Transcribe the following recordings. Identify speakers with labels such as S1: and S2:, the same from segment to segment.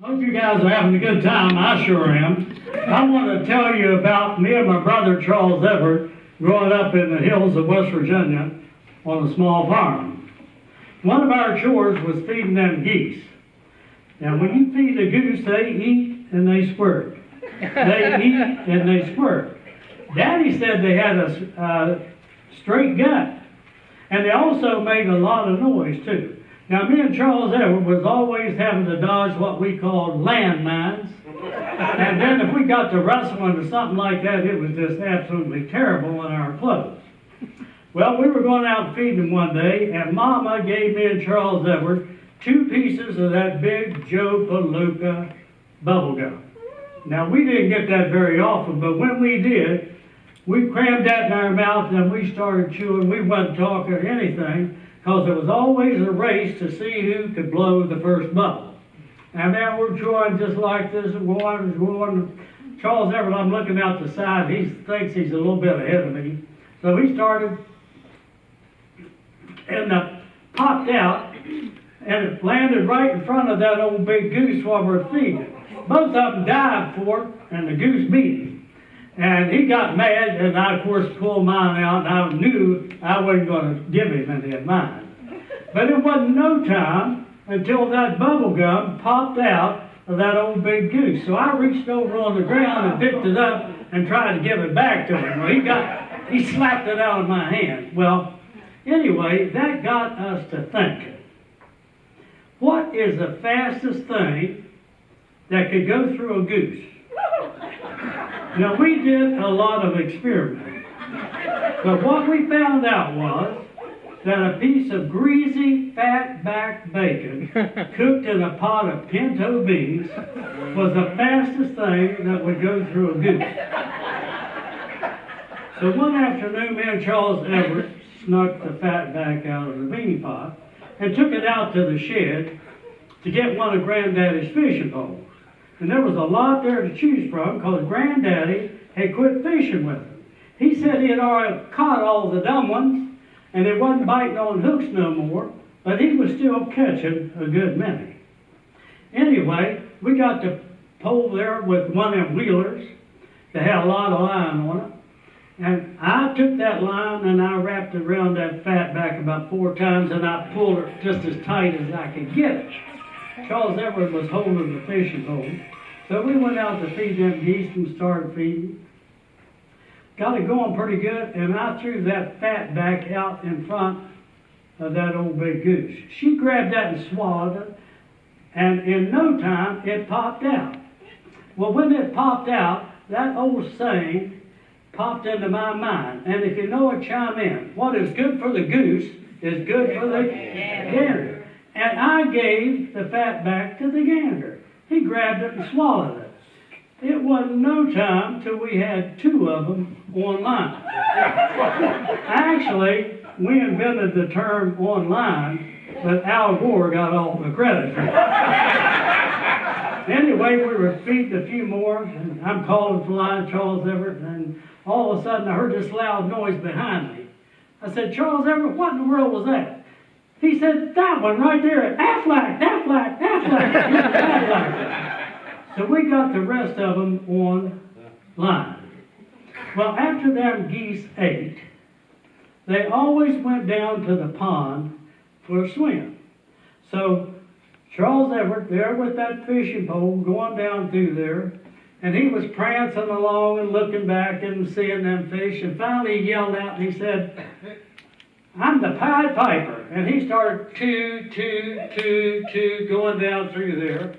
S1: Hope you guys are having a good time. I sure am. I want to tell you about me and my brother Charles Everett growing up in the hills of West Virginia on a small farm. One of our chores was feeding them geese. Now when you feed a goose, they eat and they squirt. They eat and they squirt. Daddy said they had a straight gut. And they also made a lot of noise too. Now me and Charles Everett was always having to dodge what we called landmines. And then if we got to wrestling or something like that, it was just absolutely terrible in our clothes. Well, we were going out feeding one day, and Mama gave me and Charles Everett 2 pieces of that big Joe Palooka bubble gum. Now, we didn't get that very often, but when we did, we crammed that in our mouth and we started chewing. We wasn't talking or anything, because there was always a race to see who could blow the first bubble. And then we're chewing just like this and going. Charles Everett, I'm looking out the side, he thinks he's a little bit ahead of me. So he started and popped out, and it landed right in front of that old big goose while we're feeding. Both of them dived for it, and the goose beat him. And he got mad, and I, of course, pulled mine out, and I knew I wasn't going to give him any of mine. But it wasn't no time until that bubble gum popped out of that old big goose. So I reached over on the ground and picked it up and tried to give it back to him. Well, he slapped it out of my hand. Well, anyway, that got us to thinking. What is the fastest thing that could go through a goose? Now, we did a lot of experimenting, but what we found out was that a piece of greasy, fat-backed bacon cooked in a pot of pinto beans was the fastest thing that would go through a goose. So one afternoon, me and Charles Everett snuck the fat back out of the bean pot and took it out to the shed to get one of Granddaddy's fishing poles. And there was a lot there to choose from because Granddaddy had quit fishing with them. He said he had already caught all the dumb ones and it wasn't biting on hooks no more, but he was still catching a good many. Anyway, we got the pole there with one of them wheelers that had a lot of line on it. And I took that line and I wrapped it around that fat back about 4 times and I pulled it just as tight as I could get it. Charles Everett was holding the fishing pole. So we went out to feed them geese and started feeding. Got it going pretty good, and I threw that fat back out in front of that old big goose. She grabbed that and swallowed it, and in no time, it popped out. Well, when it popped out, that old saying popped into my mind. And if you know it, chime in. What is good for the goose is good for the gander. And I gave the fat back to the gander. He grabbed it and swallowed it. It wasn't no time till we had 2 of them online. Actually, we invented the term online, but Al Gore got all the credit for it. Anyway, we were feeding a few more, and I'm calling flying Charles Everett, and all of a sudden I heard this loud noise behind me. I said, Charles Everett, what in the world was that? He said, that one right there, Aflac, Aflac, Aflac, Aflac. So we got the rest of them online. Well, after them geese ate, they always went down to the pond for a swim. So Charles Everett there with that fishing pole going down through there, and he was prancing along and looking back and seeing them fish, and finally he yelled out and he said, I'm the Pied Piper. And he started toot, toot, toot, toot, going down through there.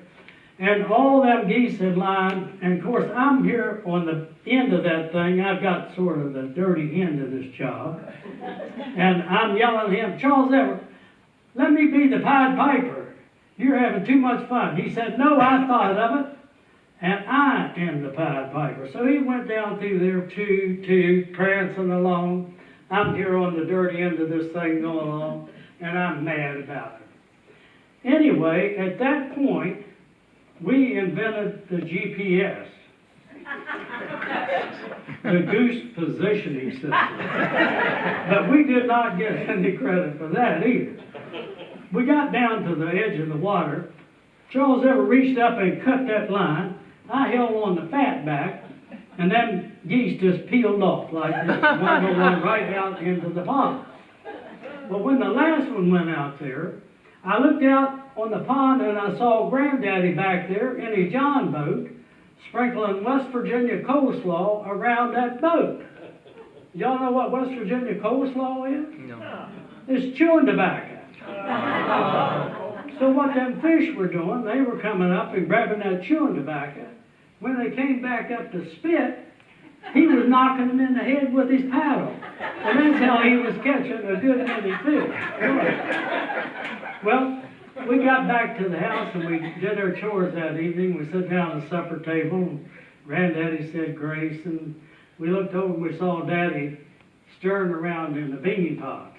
S1: And all them geese in line, and of course I'm here on the end of that thing. I've got sort of the dirty end of this job. And I'm yelling at him, Charles Everett, let me be the Pied Piper. You're having too much fun. He said, no, I thought of it, and I am the Pied Piper. So he went down through there, toot, toot, prancing along. I'm here on the dirty end of this thing going along, and I'm mad about it. Anyway, at that point, we invented the GPS, the goose positioning system. But we did not get any credit for that either. We got down to the edge of the water, Charles ever reached up and cut that line. I held on the fat back, and them geese just peeled off like this. One went right out into the pond. But when the last one went out there, I looked out on the pond and I saw Granddaddy back there in his John boat, sprinkling West Virginia coleslaw around that boat. Y'all know what West Virginia coleslaw is?
S2: No.
S1: It's chewing tobacco. So what them fish were doing, they were coming up and grabbing that chewing tobacco. When they came back up to spit, he was knocking them in the head with his paddle. And that's how he was catching a good many fish. Well, we got back to the house and we did our chores that evening. We sat down at the supper table and Granddaddy said grace, and we looked over and we saw Daddy stirring around in the bean pot.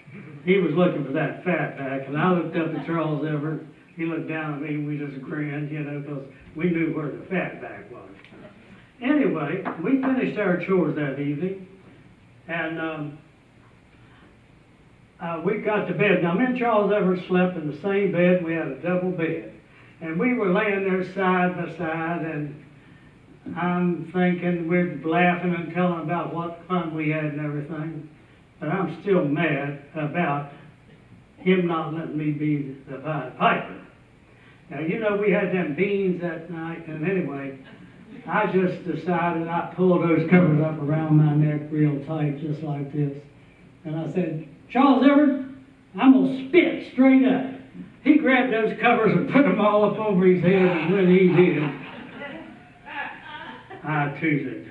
S1: He was looking for that fat back, and I looked up at Charles Everett. He looked down at me and we just grinned, you know, because we knew where the fat back was. Anyway, we finished our chores that evening, and we got to bed. Now, me and Charles Everett slept in the same bed. We had a double bed. And we were laying there side by side, and I'm thinking, we're laughing and telling about what fun we had and everything. But I'm still mad about him not letting me be the Pied Piper. Now, you know, we had them beans that night, and anyway, I just decided I pulled those covers up around my neck real tight, just like this. And I said, Charles Everett, I'm going to spit straight up. He grabbed those covers and put them all up over his head, and when he did, I tooted.